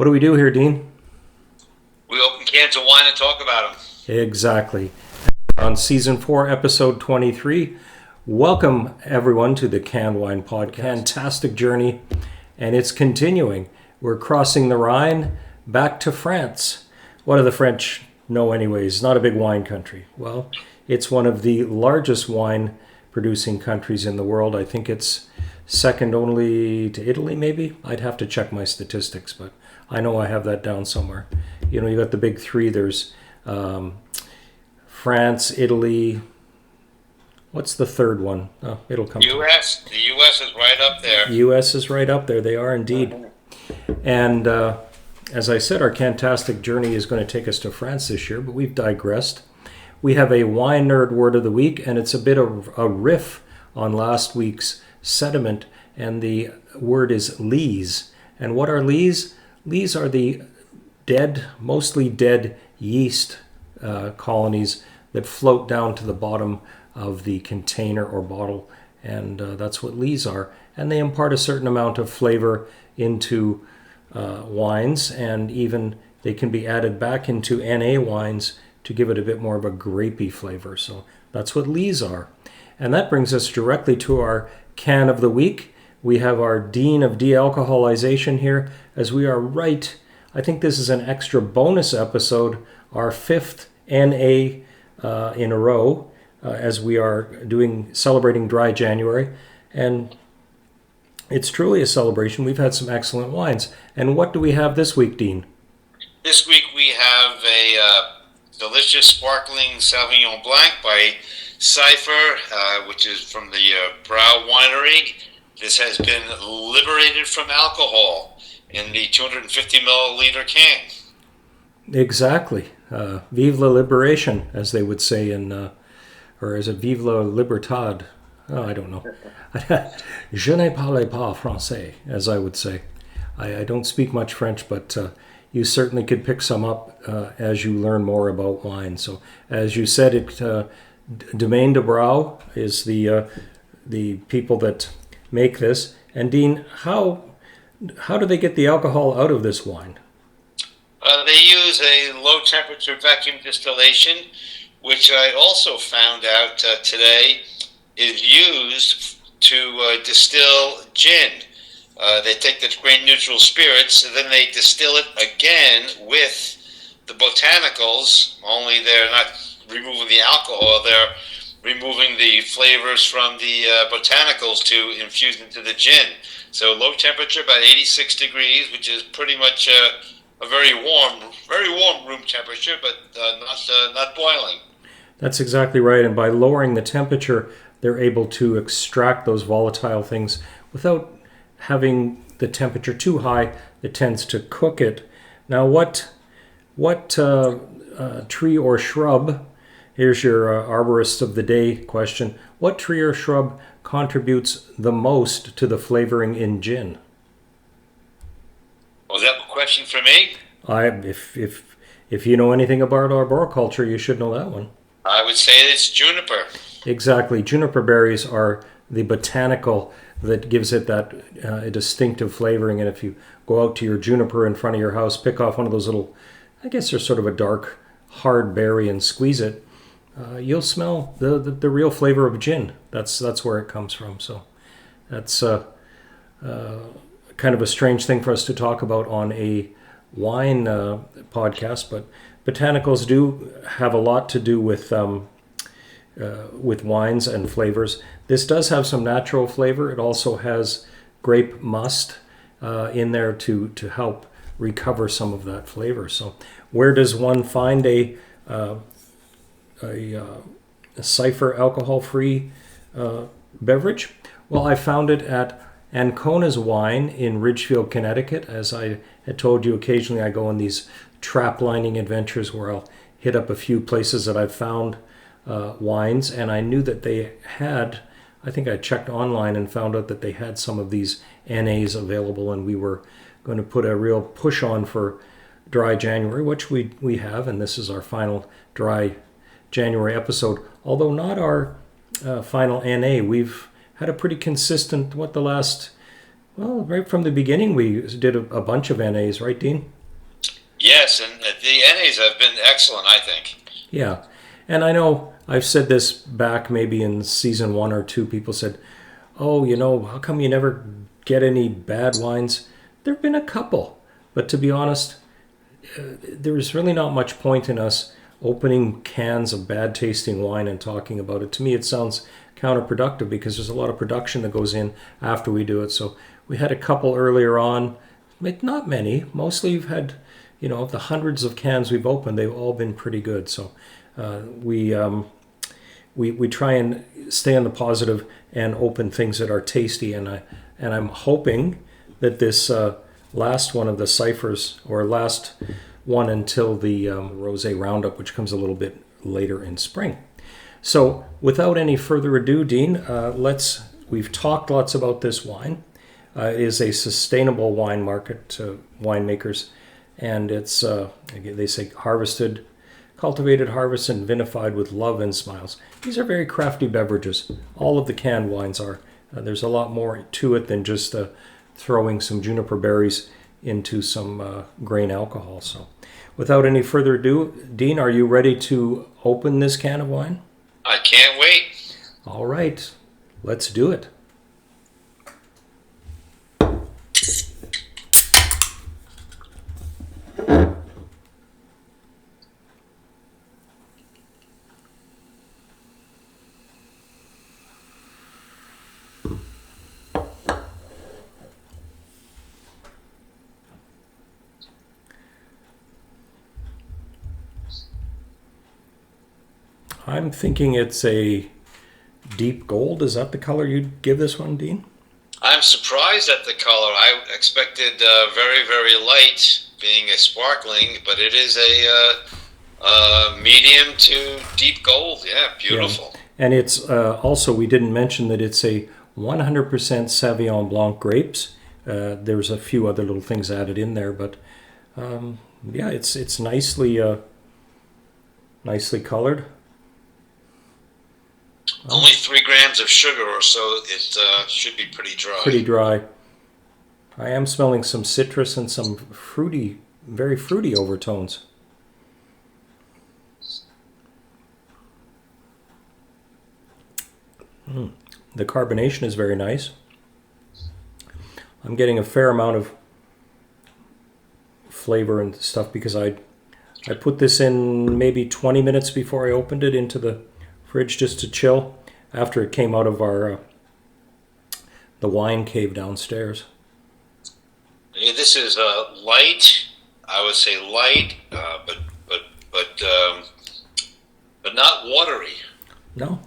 What do we do here, Dean? We open cans of wine and talk about them. Exactly. On Season 4, Episode 23, welcome everyone to the Canned Wine Podcast. Fantastic journey, and it's continuing. We're crossing the Rhine back to France. What do the French know anyways? Not a big wine country. Well, it's one of the largest wine producing countries in the world. I think it's second only to Italy, maybe. I'd have to check my statistics, but I know I have that down somewhere. You know, you got the big three. There's France, Italy. What's the third one? Oh, it'll come. U.S. The U.S. is right up there. U.S. is right up there. They are indeed. And as I said, our fantastic journey is going to take us to France this year, but we've digressed. We have a wine nerd word of the week, and it's a bit of a riff on last week's sediment, and the word is lees. And what are lees? Lees are the dead, mostly dead yeast colonies that float down to the bottom of the container or bottle, and that's what lees are. And they impart a certain amount of flavor into wines, and even they can be added back into NA wines to give it a bit more of a grapey flavor. So that's what lees are. And that brings us directly to our can of the week. We have our Dean of De-alcoholization here, as we are right. I think this is an extra bonus episode, our fifth NA in a row, as we are celebrating Dry January. And it's truly a celebration. We've had some excellent wines. And what do we have this week, Dean? This week we have a delicious sparkling Sauvignon Blanc by Cypher, which is from the Brau Winery. This has been liberated from alcohol in the 250 milliliter can. Exactly. Vive la liberation, as they would say in, or is it Vive la libertad? Oh, I don't know. Je ne parle pas français, as I would say. I don't speak much French, but you certainly could pick some up as you learn more about wine. So, as you said, Domaine de Brau is the people that make this. And Dean, how do they get the alcohol out of this wine? They use a low temperature vacuum distillation, which I also found out today is used to distill gin. They take the grain neutral spirits and then they distill it again with the botanicals, only they're not removing the alcohol, they're removing the flavors from the botanicals to infuse into the gin. So low temperature, about 86 degrees, which is pretty much a very warm room temperature, but not boiling. That's exactly right. And by lowering the temperature, they're able to extract those volatile things without having the temperature too high that tends to cook it. Now, what tree or shrub, here's your arborist of the day question, what tree or shrub contributes the most to the flavoring in gin? Was that a question for me? If you know anything about arboriculture, you should know that one. I would say it's juniper. Exactly. Juniper berries are the botanical that gives it that a distinctive flavoring. And if you go out to your juniper in front of your house, pick off one of those little, I guess they're sort of a dark, hard berry and squeeze it, you'll smell the real flavor of gin. That's where it comes from. So that's kind of a strange thing for us to talk about on a wine podcast, but botanicals do have a lot to do with wines and flavors. This does have some natural flavor. It also has grape must in there to help recover some of that flavor. So where does one find a Cypher alcohol-free beverage? Well, I found it at Ancona's Wine in Ridgefield, Connecticut. As I had told you, occasionally I go on these trap lining adventures where I'll hit up a few places that I've found wines, and I knew that they had, I think I checked online and found out that they had some of these NAs available, and we were going to put a real push on for Dry January, which we have, and this is our final Dry January episode. Although not our final NA, we've had a pretty consistent, the last Well, right from the beginning, we did a bunch of NAs, right, Dean? Yes, and the NAs have been excellent, I think. Yeah. And I know I've said this back maybe in season 1 or 2. People said, oh, how come you never get any bad wines? There have been a couple. But to be honest, there's really not much point in us opening cans of bad tasting wine and talking about it. To me, it sounds counterproductive because there's a lot of production that goes in after we do it. So we had a couple earlier on, but not many. Mostly we've had, of the hundreds of cans we've opened, they've all been pretty good. So we try and stay on the positive and open things that are tasty. And I'm hoping that this last one of the Cyphers, or last one until the Rosé Roundup, which comes a little bit later in spring. So without any further ado, Dean, we've talked lots about this wine. It is a sustainable wine market to winemakers, and it's, they say, cultivated, harvested, and vinified with love and smiles. These are very crafty beverages. All of the canned wines are. There's a lot more to it than just throwing some juniper berries into some grain alcohol. So without any further ado, Dean, are you ready to open this can of wine? I can't wait. All right, let's do it. I'm thinking it's a deep gold. Is that the color you'd give this one, Dean? I'm surprised at the color. I expected very, very light, being a sparkling, but it is a medium to deep gold. Yeah, beautiful. Yeah. And it's also, we didn't mention that it's a 100% Sauvignon Blanc grapes. There's a few other little things added in there, but yeah, it's nicely colored. Only 3 grams of sugar or so. It should be pretty dry. Pretty dry. I am smelling some citrus and some fruity, very fruity overtones. The carbonation is very nice. I'm getting a fair amount of flavor and stuff because I put this in maybe 20 minutes before I opened it into the fridge just to chill after it came out of the wine cave downstairs. Yeah, this is light. I would say light, but not watery. No,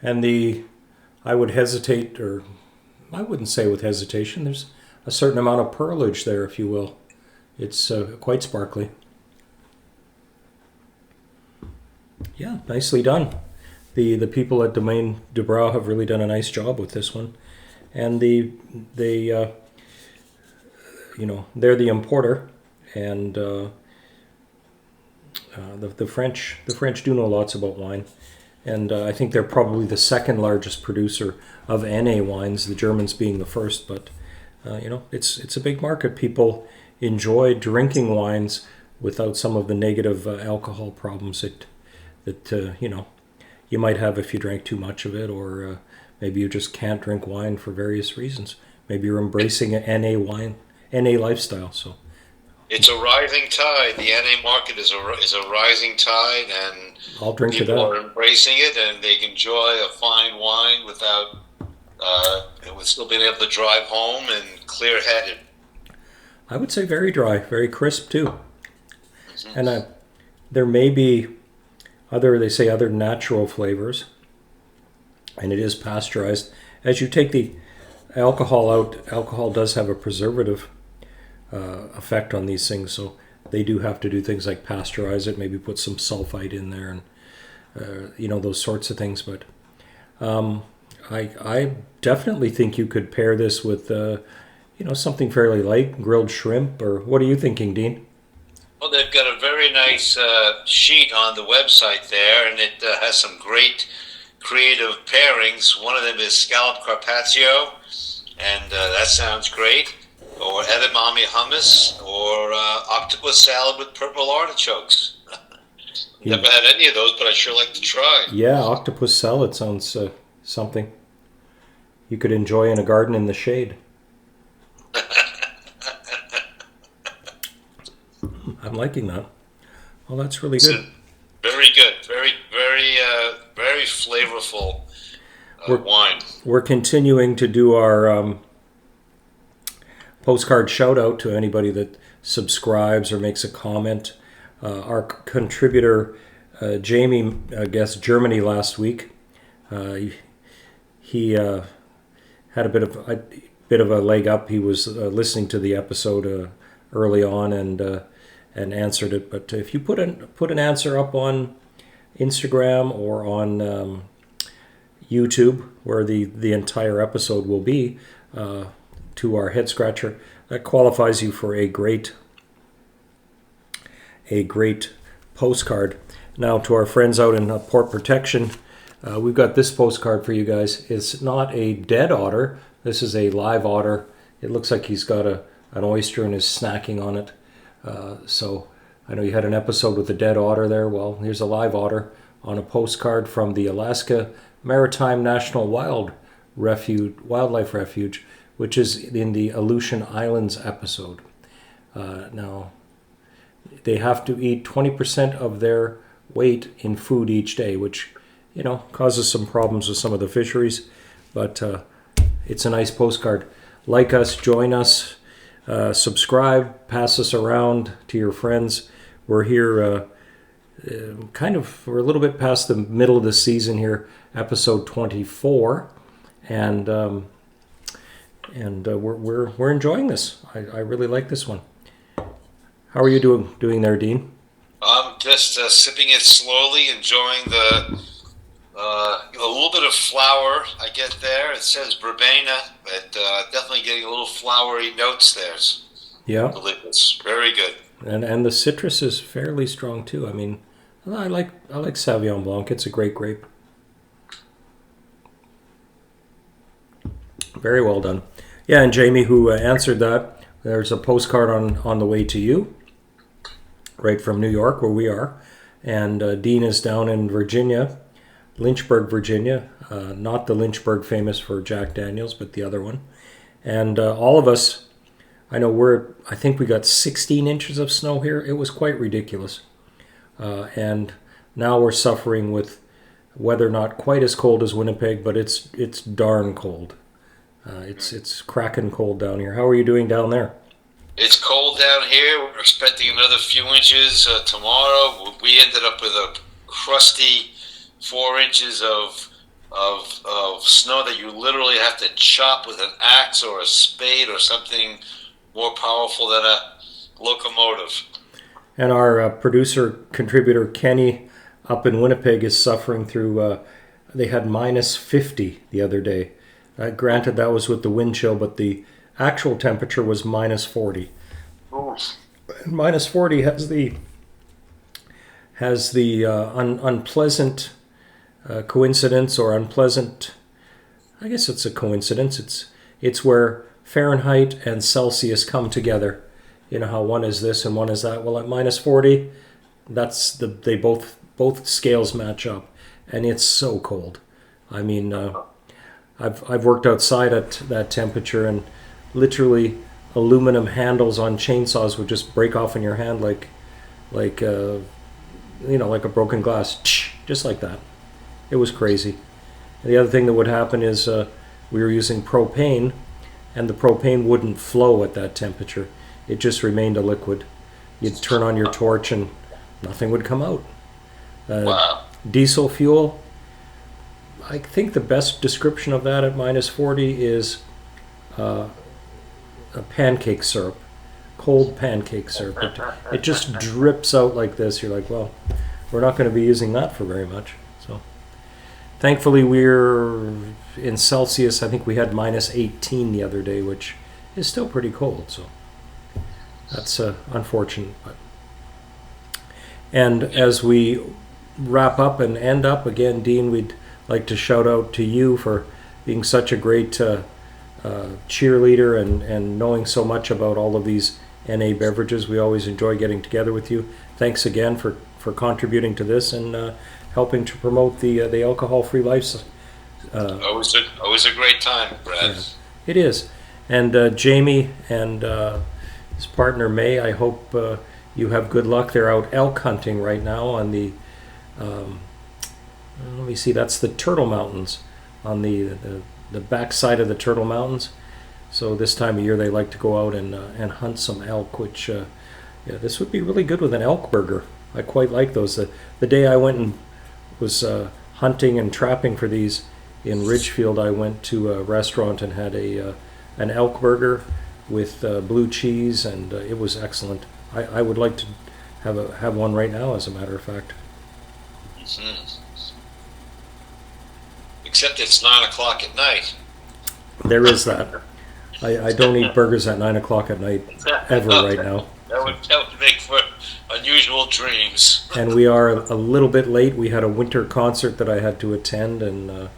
and I would hesitate, or I wouldn't say with hesitation. There's a certain amount of pearlage there, if you will. It's quite sparkly. Yeah, nicely done. The people at Domaine Dubrau have really done a nice job with this one, and they're the importer, and the French do know lots about wine, and I think they're probably the second largest producer of NA wines, the Germans being the first. But it's a big market. People enjoy drinking wines without some of the negative alcohol problems that you might have if you drank too much of it, or maybe you just can't drink wine for various reasons. Maybe you're embracing an NA lifestyle. So it's a rising tide. The NA market is a rising tide, and I'll drink to that. People are embracing it, and they enjoy a fine wine without with still being able to drive home and clear-headed. I would say very dry, very crisp too. Mm-hmm. And there may be other natural flavors, and it is pasteurized. As you take the alcohol out, alcohol does have a preservative effect on these things, so they do have to do things like pasteurize it, maybe put some sulfite in there, and those sorts of things. But I definitely think you could pair this with something fairly light, grilled shrimp, or what are you thinking, Dean? Well, they've got a very nice sheet on the website there, and it has some great creative pairings. One of them is scalloped carpaccio and that sounds great. Or edamame hummus, or octopus salad with purple artichokes. Never had any of those, but I sure like to try. Yeah, octopus salad sounds something you could enjoy in a garden in the shade. I'm liking that. Well, that's really good. Very good. Very flavorful wine. We're continuing to do our postcard shout out to anybody that subscribes or makes a comment. Our contributor, Jamie, guessed Germany last week. He had a bit of a leg up. He was listening to the episode early on and answered it. But if you put an answer up on Instagram or on YouTube, where the entire episode will be, to our head scratcher, that qualifies you for a great postcard. Now, to our friends out in Port Protection, we've got this postcard for you guys. It's not a dead otter. This is a live otter. It looks like he's got an oyster and is snacking on it. So I know you had an episode with a dead otter there. Well, here's a live otter on a postcard from the Alaska Maritime National Wildlife Refuge, which is in the Aleutian Islands episode. Now, they have to eat 20% of their weight in food each day, which, causes some problems with some of the fisheries. But it's a nice postcard. Like us, join us, subscribe, pass us around to your friends. We're here we're a little bit past the middle of the season here, episode 24. And we're enjoying this. I really like this one. How are you doing there, Dean? I'm just sipping it slowly, enjoying the a little bit of flower I get there. It says verbena, but definitely getting a little flowery notes there. Yeah, Delicious, very good. And the citrus is fairly strong too. I mean, I like Sauvignon Blanc. It's a great grape. Very well done. Yeah, and Jamie, who answered that, there's a postcard on the way to you, right from New York, where we are. And Dean is down in Virginia, Lynchburg, Virginia. Not the Lynchburg famous for Jack Daniels, but the other one. And all of us, I know I think we got 16 inches of snow here. It was quite ridiculous. And now we're suffering with weather not quite as cold as Winnipeg, but it's darn cold. It's cracking cold down here. How are you doing down there? It's cold down here. We're expecting another few inches tomorrow. We ended up with a crusty 4 inches of snow that you literally have to chop with an axe or a spade or something more powerful than a locomotive. And our contributor Kenny up in Winnipeg is suffering through, they had minus 50 the other day. Granted, that was with the wind chill, but the actual temperature was minus 40. Minus 40 has the unpleasant coincidence, or unpleasant, I guess it's a coincidence. It's where Fahrenheit and Celsius come together. You know how one is this and one is that. Well, at minus 40, they both scales match up, and it's so cold. I mean, I've worked outside at that temperature, and literally aluminum handles on chainsaws would just break off in your hand like a broken glass, just like that. It was crazy. And the other thing that would happen is we were using propane, and the propane wouldn't flow at that temperature. It just remained a liquid. You'd turn on your torch and nothing would come out. Wow. Diesel fuel, I think the best description of that at minus 40 is a pancake syrup, cold pancake syrup. It just drips out like this. You're like, well, we're not going to be using that for very much. So thankfully we're in Celsius. I think we had minus 18 the other day, which is still pretty cold. So that's unfortunate. And as we wrap up and end up, again, Dean, we'd like to shout out to you for being such a great cheerleader and knowing so much about all of these NA beverages. We always enjoy getting together with you. Thanks again for contributing to this and helping to promote the alcohol-free lifestyle. Always a great time, Brad. Yeah, it is. And Jamie and his partner May, I hope you have good luck. They're out elk hunting right now on the, let me see, that's the Turtle Mountains, on the back side of the Turtle Mountains. So this time of year they like to go out and hunt some elk, which, yeah, this would be really good with an elk burger. I quite like those. The day I went and was hunting and trapping for these in Ridgefield, I went to a restaurant and had an elk burger with blue cheese, and it was excellent. I would like to have one right now, as a matter of fact. Mm-hmm. Except it's 9 o'clock at night. There is that. I don't eat burgers at 9 o'clock at night ever right now. That would make for unusual dreams. And we are a little bit late. We had a winter concert that I had to attend, and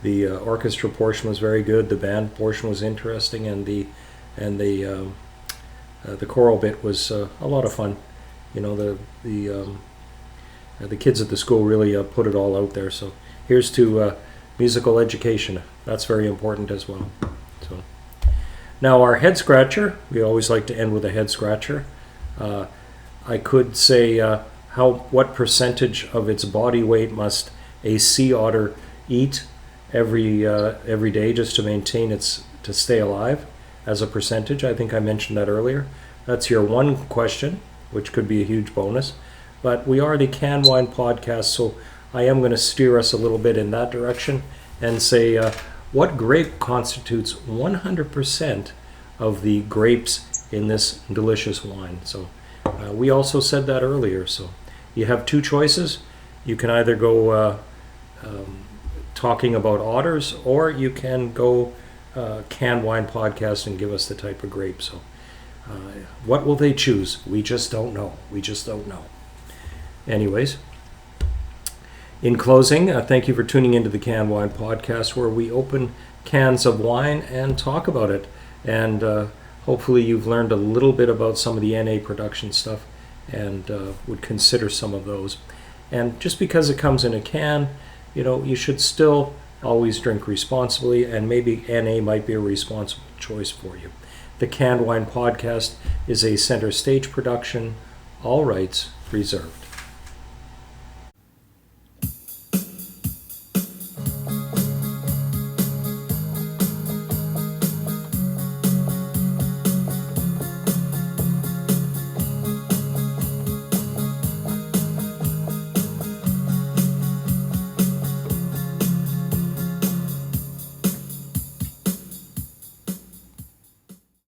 the orchestra portion was very good. The band portion was interesting, and the choral bit was a lot of fun. You know, the kids at the school really put it all out there. So here's to musical education. That's very important as well. So now our head scratcher. We always like to end with a head scratcher. I could say what percentage of its body weight must a sea otter eat every day just to maintain to stay alive as a percentage. I think I mentioned that earlier. That's your one question, which could be a huge bonus. But we are the Can Wine Podcast, so I am going to steer us a little bit in that direction and say what grape constitutes 100% of the grapes in this delicious wine. So we also said that earlier. So you have two choices. You can either go talking about otters, or you can go Can Wine Podcast and give us the type of grape. So what will they choose? We just don't know. We just don't know. Anyways, in closing, thank you for tuning into the Can Wine Podcast, where we open cans of wine and talk about it. And hopefully you've learned a little bit about some of the NA production stuff and would consider some of those. And just because it comes in a can, you should still always drink responsibly, and maybe NA might be a responsible choice for you. The Canned Wine Podcast is a Center Stage production, all rights reserved.